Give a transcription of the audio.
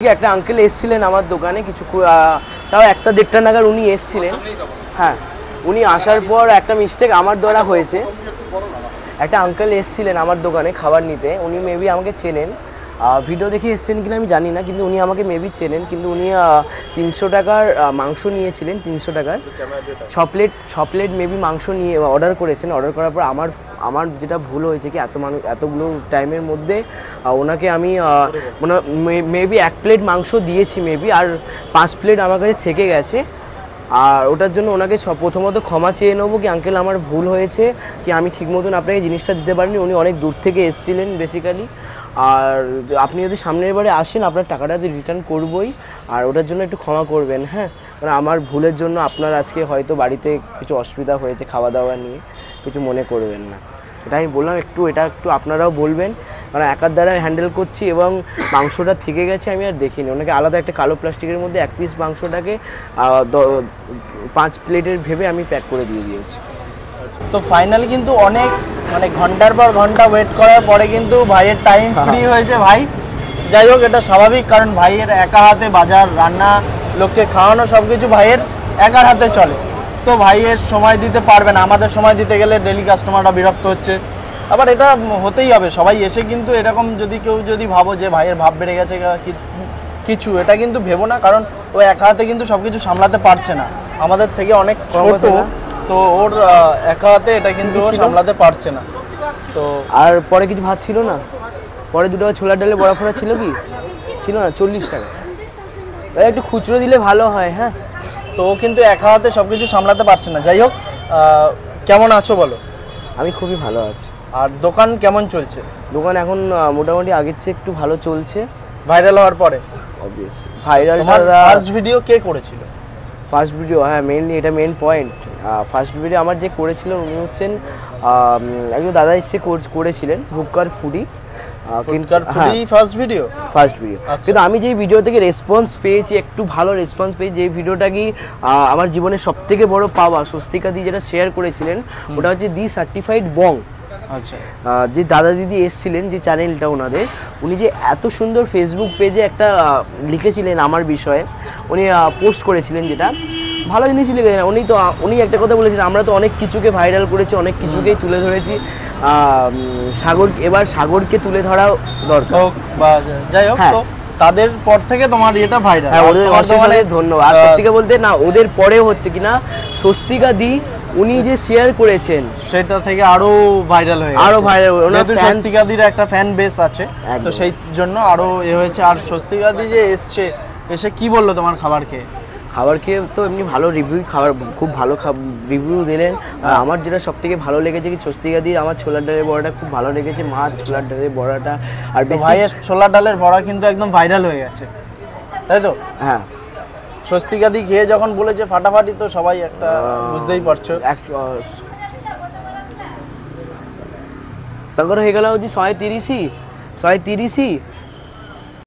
একটা আঙ্কেল এসেছিলেন আমার দোকানে কিছু তাও 1টা-1.5টা নাগাদ উনি এসেছিলেন। হ্যাঁ, উনি আসার পর একটা মিস্টেক আমার দ্বারা হয়েছে। একটা আঙ্কেল এসেছিলেন আমার দোকানে খাবার নিতে, উনি মেবি আমাকে চেনেন, ভিডিও দেখে এসেছেন কিনা আমি জানি না, কিন্তু উনি আমাকে মেবি চেনেন। কিন্তু উনি 300 টাকার মাংস নিয়েছিলেন, 300 টাকার 6 প্লেট মেবি মাংস নিয়ে অর্ডার করেছেন। অর্ডার করার পর আমার যেটা ভুল হয়েছে কি এতগুলো টাইমের মধ্যে ওনাকে আমি মেবি 1 প্লেট মাংস দিয়েছি মেবি, আর 5 প্লেট আমার কাছে থেকে গেছে। আর ওটার জন্য ওনাকে প্রথমত ক্ষমা চেয়ে নেবো কি আঙ্কেল আমার ভুল হয়েছে, কি আমি ঠিক মতন আপনাকে জিনিসটা দিতে পারিনি। উনি অনেক দূর থেকে এসেছিলেন বেসিক্যালি। আর আপনি যদি সামনের বারে আসেন আপনার টাকাটা রিটার্ন করবই, আর ওটার জন্য একটু ক্ষমা করবেন। হ্যাঁ, মানে আমার ভুলের জন্য আপনার আজকে হয়তো বাড়িতে কিছু অসুবিধা হয়েছে খাওয়া দাওয়া নিয়ে, কিছু মনে করবেন না। এটা আমি বললাম এটা একটু আপনারাও বলবেন, কারণ একার দ্বারা হ্যান্ডেল করছি এবং মাংসটা থেকে গেছে আমি আর দেখিনি। ওনাকে আলাদা একটা কালো প্লাস্টিকের মধ্যে 1 পিস মাংসটাকে 5 প্লেটের ভেবে আমি প্যাক করে দিয়ে দিয়েছি। তো ফাইনালি কিন্তু অনেক ঘন্টার পর ঘন্টা ওয়েট করার পরে কিন্তু ভাইয়ের টাইম ফ্রি হয়েছে। ভাই যাই হোক, এটা স্বাভাবিক, কারণ ভাইয়ের একা হাতে বাজার, রান্না, লোককে খাওয়ানো সব কিছু ভাইয়ের একার হাতে চলে। তো ভাইয়ের সময় দিতে পারবে না, আমাদের সময় দিতে গেলে ডেলি কাস্টমাররা বিরক্ত হচ্ছে। আবার এটা হতেই হবে, সবাই এসে কিন্তু এরকম কেউ যদি ভাবো যে ভাইয়ের ভাব বেড়ে গেছে কিছু, এটা কিন্তু ভেবো না, কারণ ও একা হাতে কিন্তু সব কিছু সামলাতে পারছে না, আমাদের থেকে অনেক ছোট, তো ওর একা হাতে এটা কিন্তু ও সামলাতে পারছে না। তো আর পরে কিছু ভাত ছিল না, পরে 2 টাকা ছোলার ডালে বড়া ফোড়া ছিল কি ছিল না, 40 টাকা। একটু খুচরো দিলে ভালো হয়। হ্যাঁ, তো ও কিন্তু একা হাতে সব কিছু সামলাতে পারছে না। যাই হোক, কেমন আছো বলো? আমি খুবই ভালো আছি। আর দোকান কেমন চলছে? দোকান এখন মোটামুটি আগের চেয়ে একটু ভালো চলছে, ভাইরাল হওয়ার পরে। Obviously viral. ফার্স্ট ভিডিও কে করেছিল? ফার্স্ট ভিডিও, হ্যাঁ মেইনলি এটা মেইন পয়েন্ট। ফার্স্ট ভিডিও আমার যে করেছিল উনি হচ্ছেন একজন দাদা এসে করেছিলেন, ভুক্কার ফুডি। ফার্স্ট ভিডিও কিন্তু আমি যেই ভিডিও থেকে রেসপন্স পেয়েছি, একটু ভালো রেসপন্স পেয়েছি, যে ভিডিওটা কি আমার জীবনের সবথেকে বড় পাওয়া, স্বস্তিকা দি যেটা শেয়ার করেছিলেন, ওটা হচ্ছে দি সার্টিফাইড বং। আচ্ছা, যে দাদা দিদি এসেছিলেন, যে চ্যানেলটা ওনাদের, উনি যে এত সুন্দর ফেসবুক পেজে একটা লিখেছিলেন আমার বিষয়ে, উনি পোস্ট করেছিলেন, যেটা ভালো জিনিসই লিখেছেন। উনি একটা কথা বলেছিলেন, আমরা তো অনেক কিছুকে ভাইরাল করেছি, অনেক কিছুকেই তুলে ধরেছি, সাগরকে তুলে ধরাও দরকার। যাই হোক, তো তাদের পর থেকে তোমার এটা ভাইরাল। হ্যাঁ, ওদের অনেক ধন্যবাদ। আর সত্যি বলতে না, ওদের পরে হচ্ছে কিনা স্বস্তিকা দি উনি যে শেয়ার করেছেন সেটা থেকে আরো ভাইরাল হয়ে যেহেতু স্বস্তিকা দির একটা ফ্যান বেস আছে, তো সেই জন্য আরো হয়েছে। আর স্বস্তিকা দি যে এসে কি বললো তোমার খাবার খেয়ে? খাবার খেয়ে তো এমনি ভালো রিভিউ, খুব ভালো রিভিউ দিলেন। আমার যেটা সব থেকে ভালো লেগেছে কি স্বস্তিকা দির আমার ছোলার ডালের বড়াটা খুব ভালো লেগেছে, মাছ ছোলার ডালের বড়াটা। আর ভাইয়ের ছোলার ডালের বড়া কিন্তু একদম ভাইরাল হয়ে গেছে, তাই তো? হ্যাঁ, স্বস্তিকা দি খেয়ে যখন বলেছে ফাটাফাটি, তো সবাই একটা বুঝতেই পারছো। তারপর হয়ে গেল হচ্ছে 130